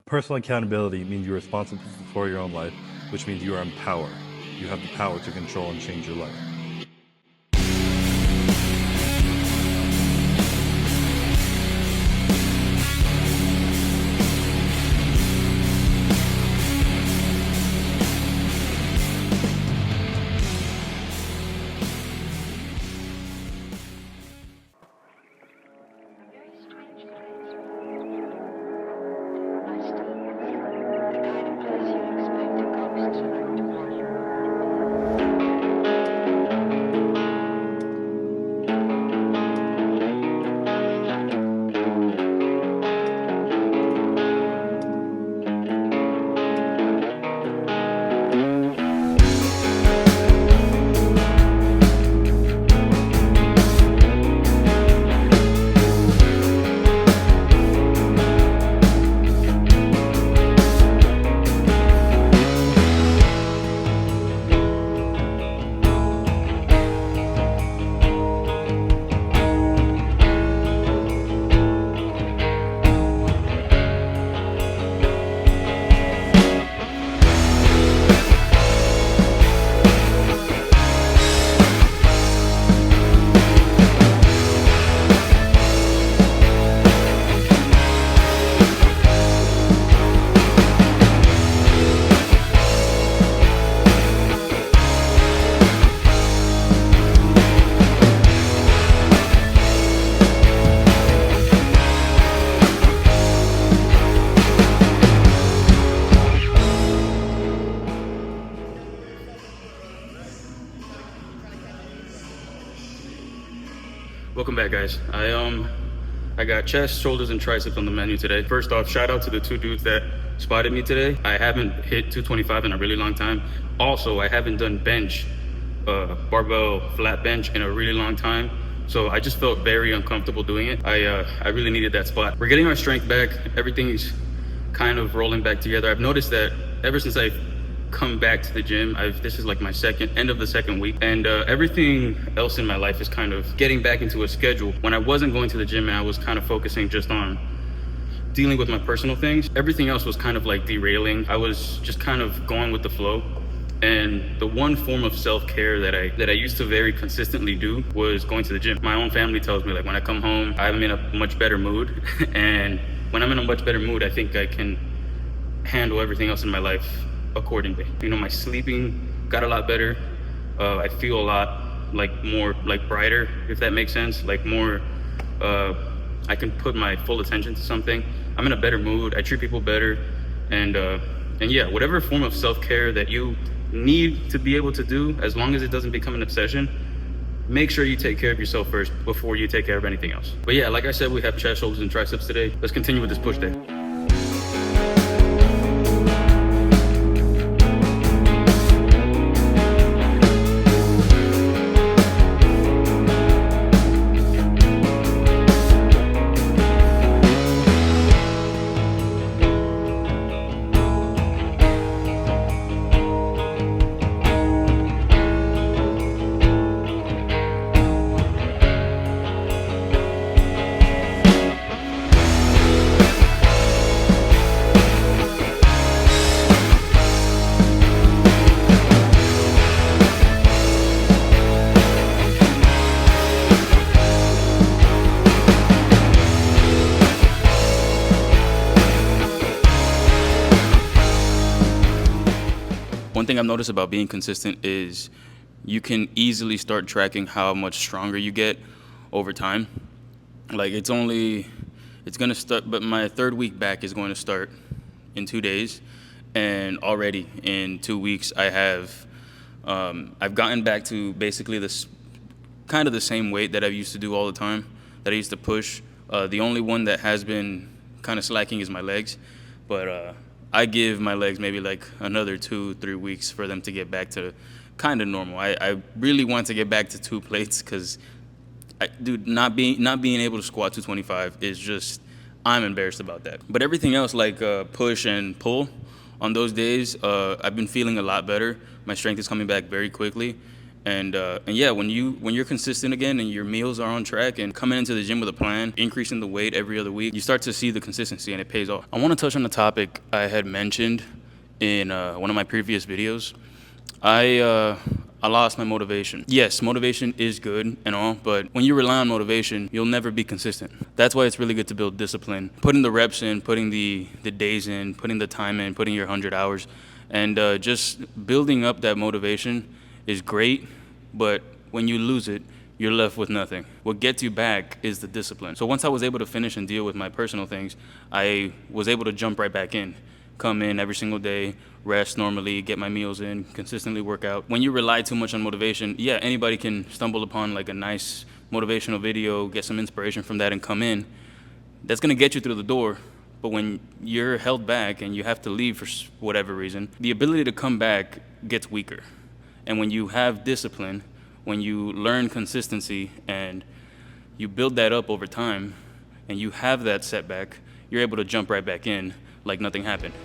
Personal accountability means you're responsible for your own life, which means you are in power. You have the power to control and change your life. Welcome back, guys. I got chest, shoulders, and triceps on the menu today. First off, shout out to the two dudes that spotted me today. I haven't hit 225 in a really long time. Also, I haven't done bench, barbell flat bench in a really long time. So I just felt very uncomfortable doing it. I really needed that spot. We're getting our strength back. Everything's kind of rolling back together. I've noticed that ever since I've come back to the gym, this is like my end of the second week, and everything else in my life is kind of getting back into a schedule. When I wasn't going to the gym and I was kind of focusing just on dealing with my personal things, everything else was kind of like derailing. I was just kind of going with the flow. And the one form of self-care that I used to very consistently do was going to the gym. My own family tells me, like, when I come home, I'm in a much better mood. And when I'm in a much better mood, I think I can handle everything else in my life accordingly. You know, my sleeping got a lot better. I feel a lot more brighter, if that makes sense. Like more, I can put my full attention to something. I'm in a better mood. I treat people better. And yeah, whatever form of self-care that you need to be able to do, as long as it doesn't become an obsession, make sure you take care of yourself first before you take care of anything else. But yeah, like I said, we have chest, shoulders, and triceps today. Let's continue with this push day. One thing I've noticed about being consistent is you can easily start tracking how much stronger you get over time. Like it's gonna start, but my third week back is going to start in 2 days, and already in 2 weeks I've gotten back to basically this kind of the same weight that I used to do all the time, that I used to push. The only one that has been kind of slacking is my legs, but I give my legs maybe like another 2-3 weeks for them to get back to kind of normal. I really want to get back to 2 plates because, dude, not being able to squat 225 is just, I'm embarrassed about that. But everything else, like push and pull, on those days, I've been feeling a lot better. My strength is coming back very quickly, And yeah, when you're consistent again and your meals are on track and coming into the gym with a plan, increasing the weight every other week, you start to see the consistency and it pays off. I want to touch on the topic I had mentioned in one of my previous videos. I lost my motivation. Yes, motivation is good and all, but when you rely on motivation, you'll never be consistent. That's why it's really good to build discipline. Putting the reps in, putting the days in, putting the time in, putting your 100 hours, and just building up that motivation is great, but when you lose it, you're left with nothing. What gets you back is the discipline. So once I was able to finish and deal with my personal things, I was able to jump right back in. Come in every single day, rest normally, get my meals in, consistently work out. When you rely too much on motivation, yeah, anybody can stumble upon like a nice motivational video, get some inspiration from that and come in. That's gonna get you through the door. But when you're held back and you have to leave for whatever reason, the ability to come back gets weaker. And when you have discipline, when you learn consistency and you build that up over time and you have that setback, you're able to jump right back in like nothing happened.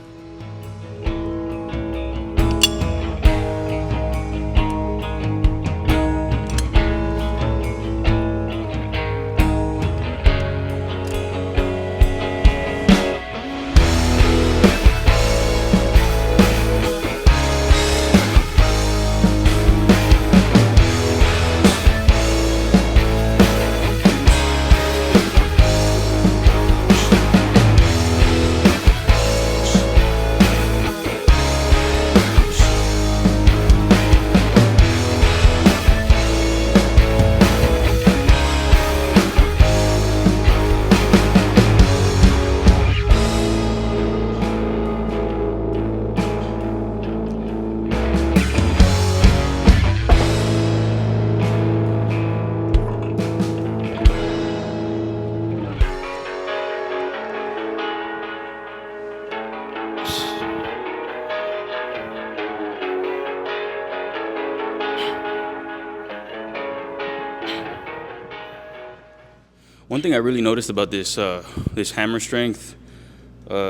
One thing I really noticed about this this hammer strength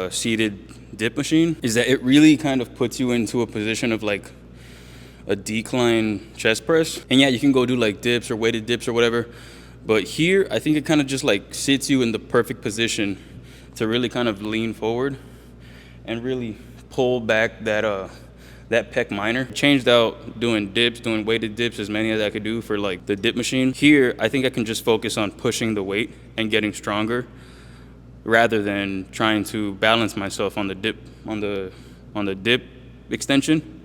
seated dip machine is that it really kind of puts you into a position of like a decline chest press. And yeah, you can go do like dips or weighted dips or whatever. But here, I think it kind of just like sits you in the perfect position to really kind of lean forward and really pull back that pec minor. Changed out doing dips, doing weighted dips, as many as I could do for like the dip machine. Here, I think I can just focus on pushing the weight and getting stronger rather than trying to balance myself on the dip, on the dip extension,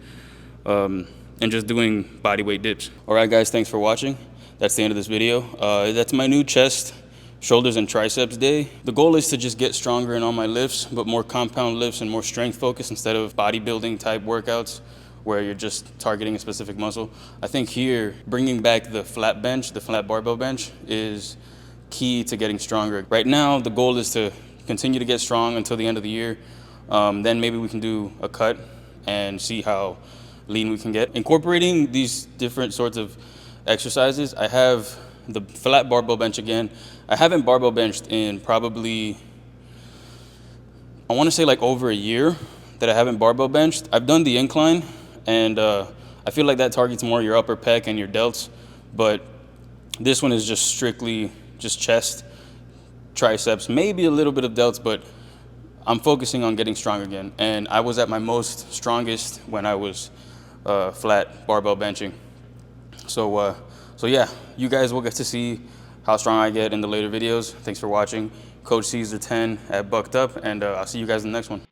and just doing body weight dips. All right, guys, thanks for watching. That's the end of this video. That's my new chest, shoulders, and triceps day. The goal is to just get stronger in all my lifts, but more compound lifts and more strength focus instead of bodybuilding type workouts where you're just targeting a specific muscle. I think here, bringing back the flat bench, the flat barbell bench, is key to getting stronger. Right now, the goal is to continue to get strong until the end of the year. Then maybe we can do a cut and see how lean we can get. Incorporating these different sorts of exercises, I have the flat barbell bench again. I haven't barbell benched in probably, I want to say like over a year that I haven't barbell benched. I've done the incline, and I feel like that targets more your upper pec and your delts, but this one is just strictly just chest, triceps, maybe a little bit of delts, but I'm focusing on getting strong again. And I was at my most strongest when I was flat barbell benching. So yeah, you guys will get to see how strong I get in the later videos. Thanks for watching. Coach Caesar 10 at Bucked Up, and I'll see you guys in the next one.